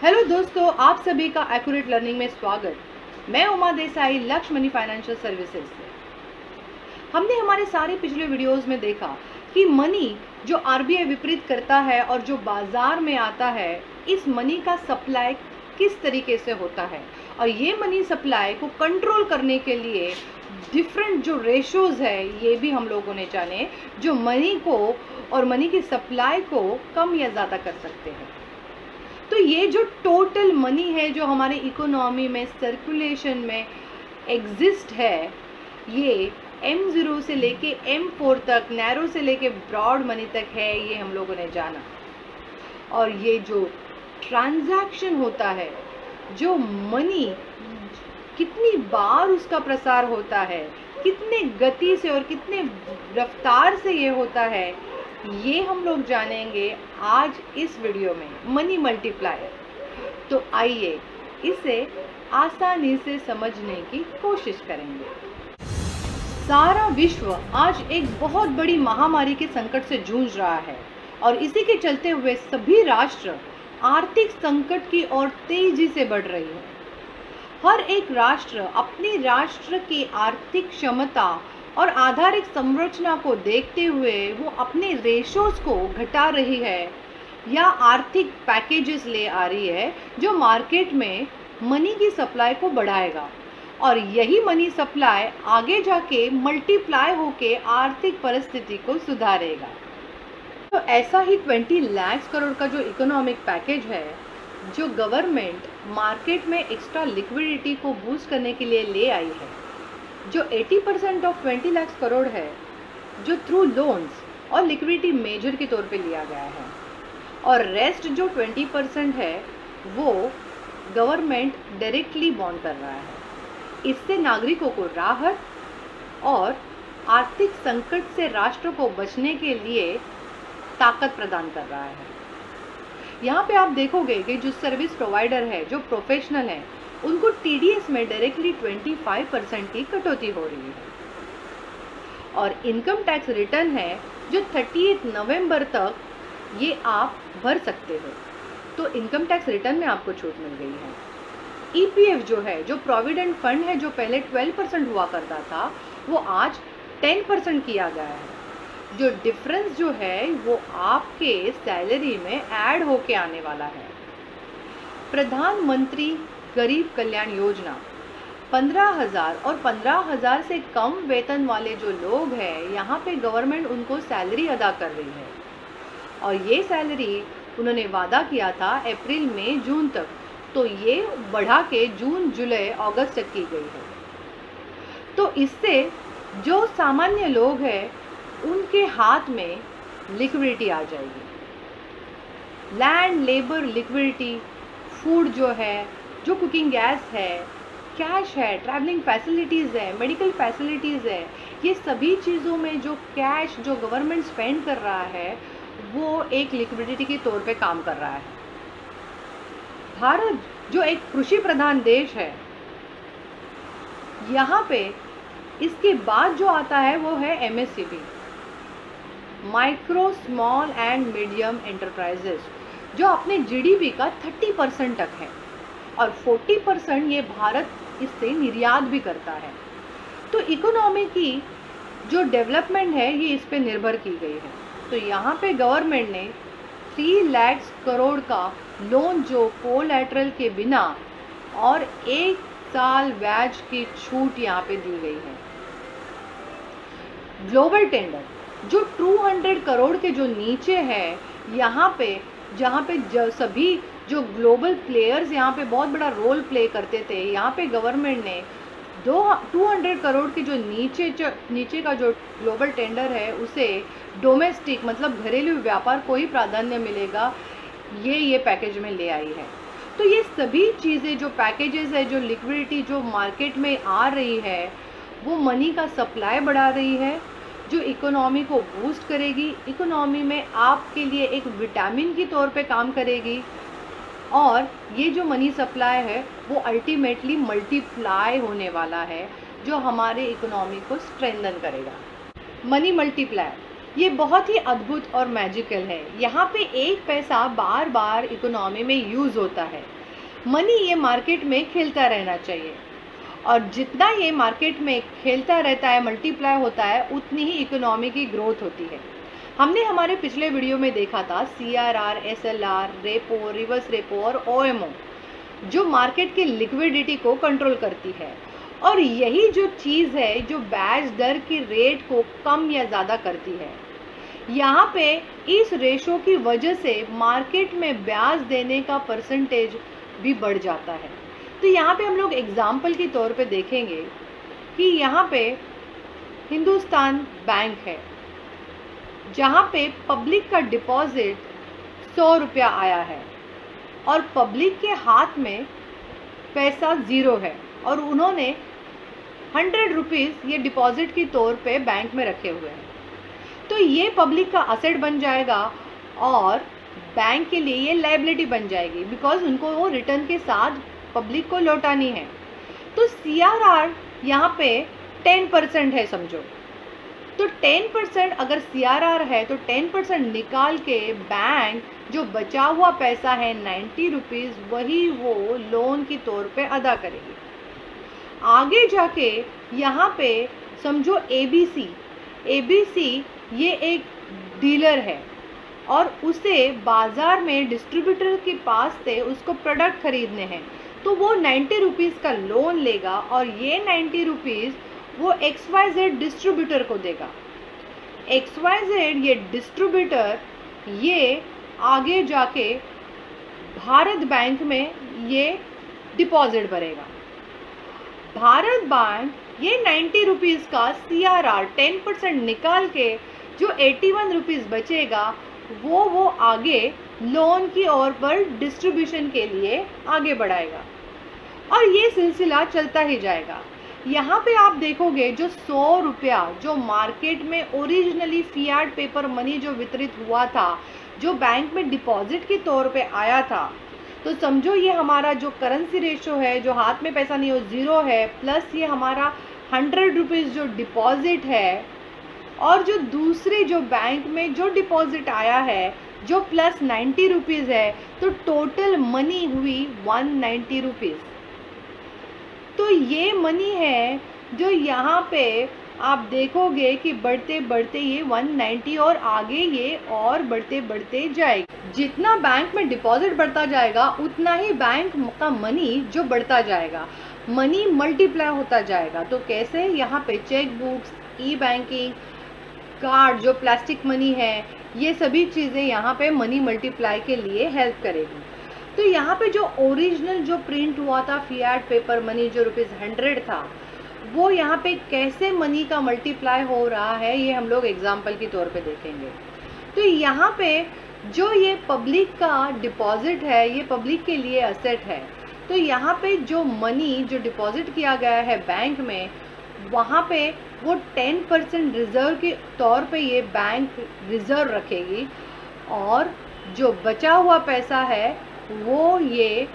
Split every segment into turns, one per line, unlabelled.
Hello दोस्तों, आप सभी का एक्यूरेट लर्निंग में स्वागत। मैं उमा देसाई, लक्ष्य मनी फाइनेंशियल सर्विसेज से। हमने हमारे सारे पिछले वीडियोस में देखा कि मनी जो आरबीआई विपरीत करता है और जो बाजार में आता है, इस मनी का सप्लाई किस तरीके से होता है और ये मनी सप्लाई को कंट्रोल करने के लिए डिफरेंट जो रेशोज है ये भी हम लोगों ने जाने, जो मनी को और मनी की सप्लाई को कम या ज़्यादा कर सकते हैं। तो ये जो टोटल मनी है जो हमारे इकोनॉमी में सर्कुलेशन में एग्जिस्ट है, ये M0 से लेके M4 तक, नैरो से लेके ब्रॉड मनी तक है, ये हम लोगों ने जाना। और ये जो ट्रांजैक्शन होता है, जो मनी कितनी बार उसका प्रसार होता है, कितने गति से और कितने रफ्तार से ये होता है, ये हम लोग जानेंगे आज इस वीडियो में, मनी मल्टीप्लायर। तो आइए इसे आसानी से समझने की कोशिश करेंगे। सारा विश्व आज एक बहुत बड़ी महामारी के संकट से जूझ रहा है और इसी के चलते हुए सभी राष्ट्र आर्थिक संकट की ओर तेजी से बढ़ रही है। हर एक राष्ट्र अपनी राष्ट्र की आर्थिक क्षमता और आधारिक संरचना को देखते हुए वो अपने रेशोज को घटा रही है या आर्थिक पैकेजेस ले आ रही है जो मार्केट में मनी की सप्लाई को बढ़ाएगा, और यही मनी सप्लाई आगे जाके मल्टीप्लाई होके आर्थिक परिस्थिति को सुधारेगा। तो ऐसा ही 20 लाख करोड़ का जो इकोनॉमिक पैकेज है, जो गवर्नमेंट मार्केट में एक्स्ट्रा लिक्विडिटी को बूस्ट करने के लिए ले आई है, जो 80% ऑफ 20 लाख करोड़ है, जो थ्रू लोन्स और लिक्विडिटी मेजर के तौर पे लिया गया है, और रेस्ट जो 20% है वो गवर्नमेंट डायरेक्टली बॉन्ड कर रहा है। इससे नागरिकों को राहत और आर्थिक संकट से राष्ट्र को बचने के लिए ताकत प्रदान कर रहा है। यहाँ पे आप देखोगे कि जो सर्विस प्रोवाइडर है, जो प्रोफेशनल है, उनको टीडीएस में डायरेक्टली 25% की कटौती हो रही है, और इनकम टैक्स रिटर्न है जो 30 नवंबर तक ये आप भर सकते हो, तो इनकम टैक्स रिटर्न में आपको छूट मिल गई है। ईपीएफ जो है, जो प्रोविडेंट फंड है, जो पहले 12% हुआ करता था, वो आज 10% किया गया है। जो डिफरेंस जो है वो आपके सैलरी में ऐड होके आने वाला है। प्रधानमंत्री गरीब कल्याण योजना 15,000 और 15,000 से कम वेतन वाले जो लोग हैं, यहाँ पे गवर्नमेंट उनको सैलरी अदा कर रही है, और ये सैलरी उन्होंने वादा किया था अप्रैल मई जून तक, तो ये बढ़ा के जून जुलाई अगस्त तक की गई है। तो इससे जो सामान्य लोग हैं उनके हाथ में लिक्विडिटी आ जाएगी। लैंड, लेबर, लिक्विडिटी, फूड जो है, जो कुकिंग गैस है, कैश है, ट्रैवलिंग फैसिलिटीज़ है, मेडिकल फैसिलिटीज़ है, ये सभी चीज़ों में जो कैश जो गवर्नमेंट स्पेंड कर रहा है वो एक लिक्विडिटी के तौर पे काम कर रहा है। भारत जो एक कृषि प्रधान देश है, यहाँ पे इसके बाद जो आता है वो है MSME, micro small and medium enterprises, जो अपने जीडीपी का 30% तक है, और 40% ये भारत इससे निर्यात भी करता है। तो इकोनॉमी की जो डेवलपमेंट है ये इस पे निर्भर की गई है। तो यहाँ पे गवर्नमेंट ने 3 लाख करोड़ का लोन जो कोलैटरल के बिना और 1 साल ब्याज की छूट यहाँ पे दी गई है। ग्लोबल टेंडर जो 200 करोड़ के जो नीचे है, यहाँ पे जहाँ पे सभी जो ग्लोबल प्लेयर्स यहाँ पे बहुत बड़ा रोल प्ले करते थे, यहाँ पे गवर्नमेंट ने 200 करोड़ के जो नीचे का जो ग्लोबल टेंडर है उसे डोमेस्टिक मतलब घरेलू व्यापार को ही प्राधान्य मिलेगा, ये पैकेज में ले आई है। तो ये सभी चीज़ें जो पैकेजेस है, जो लिक्विडिटी जो मार्केट में आ रही है, वो मनी का सप्लाई बढ़ा रही है, जो इकोनॉमी को बूस्ट करेगी, इकोनॉमी में आपके लिए एक विटामिन की तौर पे काम करेगी, और ये जो मनी सप्लाई है वो अल्टीमेटली मल्टीप्लाई होने वाला है, जो हमारे इकोनॉमी को स्ट्रेंथन करेगा। मनी मल्टीप्लायर ये बहुत ही अद्भुत और मैजिकल है। यहाँ पे एक पैसा बार बार इकोनॉमी में यूज़ होता है। मनी ये मार्केट में खेलता रहना चाहिए और जितना ये मार्केट में खेलता रहता है, मल्टीप्लाई होता है, उतनी ही इकोनॉमी की ग्रोथ होती है। हमने हमारे पिछले वीडियो में देखा था CRR, SLR, repo, reverse repo और OMO जो मार्केट की लिक्विडिटी को कंट्रोल करती है और यही जो चीज़ है जो ब्याज दर की रेट को कम या ज़्यादा करती है। यहाँ पे इस रेशो की वजह से मार्केट में ब्याज देने का परसेंटेज भी बढ़ जाता है। तो यहाँ पे हम लोग एग्जाम्पल के तौर पे देखेंगे कि यहाँ पे हिंदुस्तान बैंक है जहाँ पे पब्लिक का डिपॉजिट 100 रुपया आया है और पब्लिक के हाथ में पैसा ज़ीरो है और उन्होंने 100 रुपीज़ ये डिपॉजिट के तौर पे बैंक में रखे हुए हैं। तो ये पब्लिक का असेट बन जाएगा और बैंक के लिए ये लायबिलिटी बन जाएगी, बिकॉज उनको वो रिटर्न के साथ पब्लिक को लौटानी है। तो CRR यहाँ पे 10% है समझो। तो 10% अगर CRR है तो 10% निकाल के बैंक जो बचा हुआ पैसा है 90 रुपीज़, वही वो लोन के तौर पे अदा करेगी। आगे जाके यहाँ पे समझो ABC ये एक डीलर है और उसे बाज़ार में डिस्ट्रीब्यूटर के पास से उसको प्रोडक्ट खरीदने हैं, तो वो 90 रुपीज़ का लोन लेगा और ये 90 रुपीज़ वो XYZ डिस्ट्रीब्यूटर को देगा। XYZ ये डिस्ट्रीब्यूटर ये आगे जाके भारत बैंक में ये डिपॉजिट भरेगा। भारत बैंक ये 90 रुपीज़ का CRR 10% निकाल के जो 81 रुपीज़ बचेगा वो आगे लोन की ओर पर डिस्ट्रीब्यूशन के लिए आगे बढ़ाएगा और ये सिलसिला चलता ही जाएगा। यहाँ पे आप देखोगे जो 100 रुपया जो मार्केट में ओरिजिनली फियाट पेपर मनी जो वितरित हुआ था, जो बैंक में डिपॉजिट के तौर पे आया था, तो समझो ये हमारा जो करेंसी रेशो है, जो हाथ में पैसा नहीं हो, ज़ीरो है, प्लस ये हमारा 100 रुपीज़ जो डिपॉजिट है और जो दूसरे जो बैंक में जो डिपॉजिट आया है जो प्लस 90 रुपीज़ है, तो टोटल मनी हुई 190 रुपीज़। तो ये मनी है जो यहाँ पे आप देखोगे कि बढ़ते बढ़ते ये 190 और आगे ये और बढ़ते बढ़ते जाएगा। जितना बैंक में डिपॉजिट बढ़ता जाएगा उतना ही बैंक का मनी जो बढ़ता जाएगा, मनी मल्टीप्लाई होता जाएगा। तो कैसे? यहाँ पे चेक बुक्स, ई-बैंकिंग, कार्ड जो प्लास्टिक मनी है, ये सभी चीज़ें यहाँ पे मनी मल्टीप्लाई के लिए हेल्प करेगी। तो यहाँ पे जो ओरिजिनल जो प्रिंट हुआ था फियाट पेपर मनी जो ₹100 था, वो यहाँ पे कैसे मनी का मल्टीप्लाई हो रहा है ये हम लोग एग्जाम्पल के तौर पे देखेंगे। तो यहाँ पे जो ये पब्लिक का डिपॉजिट है, ये पब्लिक के लिए असेट है। तो यहाँ पे जो मनी जो डिपॉजिट किया गया है बैंक में, वहाँ पे वो 10% रिजर्व के तौर पे ये बैंक रिजर्व रखेगी और जो बचा हुआ पैसा है वो ये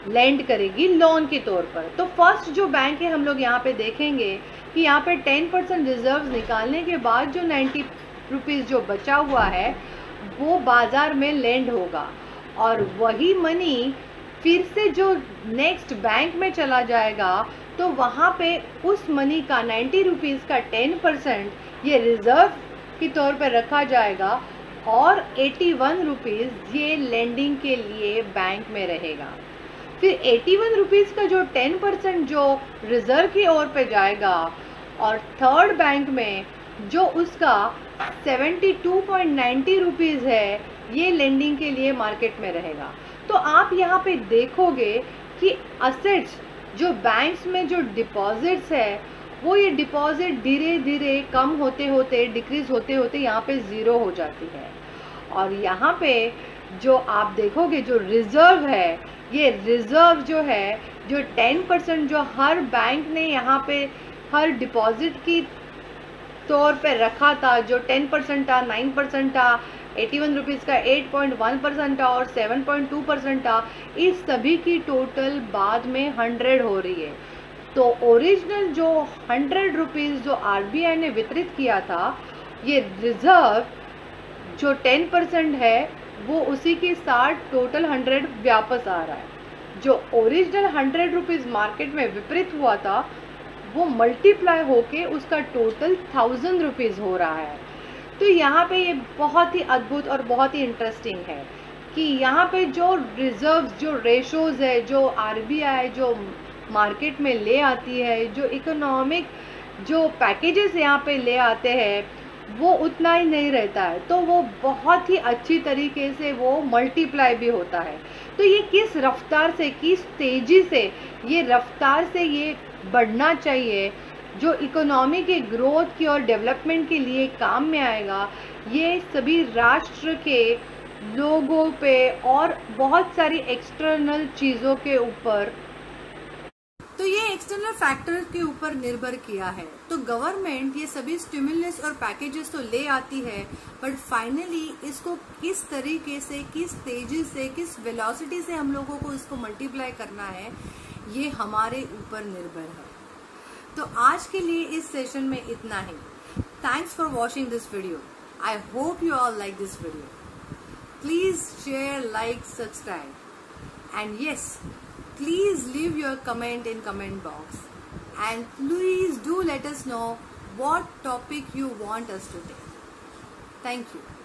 लेंड करेगी लोन के तौर पर। तो फर्स्ट जो बैंक है हम लोग यहाँ पे देखेंगे कि यहाँ पे 10% रिजर्व निकालने के बाद जो 90 रुपीज़ जो बचा हुआ है वो बाज़ार में लेंड होगा और वही मनी फिर से जो नेक्स्ट बैंक में चला जाएगा, तो वहाँ पे उस मनी का 90 रुपीज़ का 10% ये रिज़र्व के तौर पर रखा जाएगा और 81 रुपीज़ ये लेंडिंग के लिए बैंक में रहेगा। फिर 81 रुपीज़ का जो 10% जो रिज़र्व की ओर पे जाएगा और थर्ड बैंक में जो उसका 72.90 रुपीज़ है, ये लेंडिंग के लिए मार्केट में रहेगा। तो आप यहाँ पे देखोगे कि असेट्स जो बैंक्स में जो डिपॉजिट्स है, वो ये डिपॉजिट धीरे धीरे कम होते होते डिक्रीज होते होते यहाँ पे ज़ीरो हो जाती है। और यहाँ पे जो आप देखोगे जो रिज़र्व है, ये रिज़र्व जो है जो 10% जो हर बैंक ने यहाँ पे हर डिपॉजिट की तौर पे रखा था, जो 10% था, 9% था, 81 रुपीज़ का 8.1% था और 7.2% था, इस सभी की टोटल बाद में 100 हो रही है। तो ओरिजिनल जो 100 रुपीज़ जो RBI ने वितरित किया था, ये रिजर्व जो 10% है वो उसी के साथ टोटल 100 वापस आ रहा है। जो ओरिजिनल 100 रुपीज़ मार्केट में विपरीत हुआ था वो मल्टीप्लाई होके उसका टोटल 1000 रुपीज़ हो रहा है। तो यहाँ पे ये बहुत ही अद्भुत और बहुत ही इंटरेस्टिंग है कि यहाँ पे जो रिजर्व्स, जो रेशोज़ है, जो आरबीआई जो मार्केट में ले आती है, जो इकोनॉमिक जो पैकेजेस यहाँ पे ले आते हैं वो उतना ही नहीं रहता है, तो वो बहुत ही अच्छी तरीके से वो मल्टीप्लाई भी होता है। तो ये किस रफ्तार से, किस तेज़ी से ये रफ्तार से ये बढ़ना चाहिए जो इकोनॉमी के ग्रोथ की और डेवलपमेंट के लिए काम में आएगा, ये सभी राष्ट्र के लोगों पे और बहुत सारी एक्सटर्नल चीज़ों के ऊपर, तो ये एक्सटर्नल फैक्टर के ऊपर निर्भर किया है। तो गवर्नमेंट ये सभी स्टिमुलस और पैकेजेस तो ले आती है, बट फाइनली इसको किस तरीके से, किस तेजी से, किस वेलोसिटी से हम लोगों को इसको मल्टीप्लाई करना है, ये हमारे ऊपर निर्भर है। तो आज के लिए इस सेशन में इतना ही। Thanks for watching this video. I hope you all like this video. Please share, like, subscribe, and yes, please leave your comment in comment box, and please do let us know what topic you want us to take. Thank you.